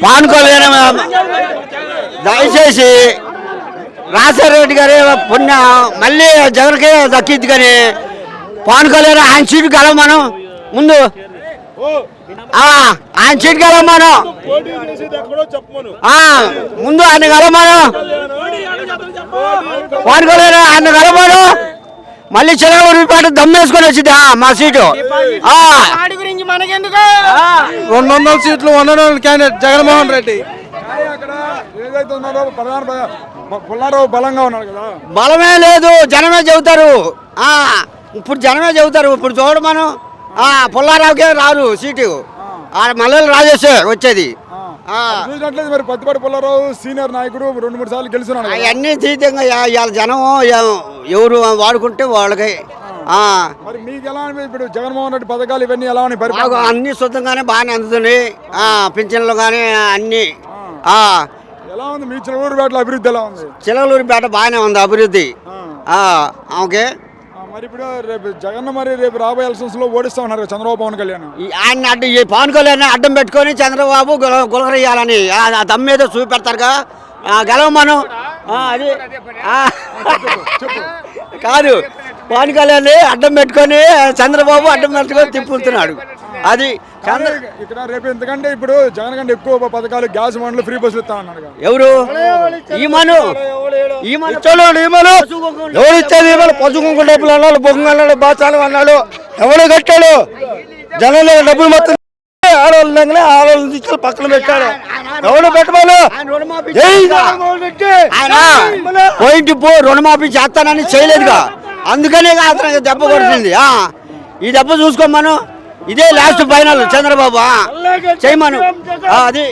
పవన్ కళ్యాణ్ దయచేసి రాజశేఖర గారి పుణ్య మళ్ళీ జగన్కే దక్కిద్ది కానీ పవన్ కళ్యాణ్ ఆయన సీటు గెలవ మనం ముందు ఆయన సీటు గెలవ మనం ముందు ఆయన గెలవ మనం పవన్ కళ్యాణ్ ఆయన గెలవ మనం మళ్ళీ చిలకలూరిపేట దమ్మేసుకొని వచ్చింది మా సీటు 200 సీట్లు క్యాండిడేట్ జగన్మోహన్ రెడ్డి బలంగా ఉన్నాడు కదా. బలమే లేదు, జనమే చెబుతారు. ఇప్పుడు జనమే చెబుతారు. ఇప్పుడు చూడ మనం పుల్లారావుకే రారు సీటు, మల్లెల రాజేష్ వచ్చేది. చూసినట్లయితే మరి పత్తిపాటి పుల్లారావు సీనియర్ నాయకుడు 2-3 సార్లు గెలిచినాడు. అవన్నీ తీర్థంగా ఇవాళ జనం ఎవరు వాడుకుంటే వాళ్ళకి. మరి మీకు ఎలా ఇప్పుడు జగన్మోహన్ రెడ్డి పథకాలు ఇవన్నీ ఎలా ఉన్నాయి? అన్ని శుద్ధంగానే బాగానే అందుతుంది. పింఛన్లు కానీ అన్ని ఎలా ఉంది? మీ చిలకలూరిపేటలో అభివృద్ధి ఎలా ఉంది? చిలకలూరిపేట బాగానే ఉంది అభివృద్ధి. ఓకే. మరి ఇప్పుడు రేపు జగన్ రేపు రాబోయే ఎలక్షన్స్ లో ఓడిస్తా ఉన్నారు చంద్రబాబు పవన్ కళ్యాణ్. ఆయన అడ్డం ఈ పవన్ కళ్యాణ్ అడ్డం పెట్టుకొని చంద్రబాబు గులకరేయాలని దమ్మేదో చూపెడతారుగా గెలవ మనం. అది కాదు, పవన్ కళ్యాణ్ అడ్డం పెట్టుకొని చంద్రబాబు అడ్డం పెట్టుకొని తిప్పుతున్నాడు. అది ఇక్కడ రేపు ఎందుకంటే ఇప్పుడు జగన్ కంటే ఎక్కువ పథకాలు గ్యాస్ బండ్లు ఫ్రీ బస్సులు ఇస్తా అన్నాడు. ఎవరు ఈమను ఎవరు ఇచ్చేది? పసుకుంకు డబ్బులు అన్నాడు, బొంగు అన్నాడు, బాచాలు అన్నాడు. ఎవరు కట్టాడు? జనంలో డబ్బులు మొత్తం ఆడవాళ్ళు ఆడవాళ్ళు తీసుకెళ్ళి పక్కన పెట్టాడు. ఎవరు పెట్టమను పోయింటి రుణమాఫీ చేస్తానని చేయలేదుగా, అందుకనే అతనికి దెబ్బ కొడుతుంది. ఈ దెబ్బ చూసుకోమను, ఇదే లాస్ట్ ఫైనల్ చంద్రబాబు చేయమను. అది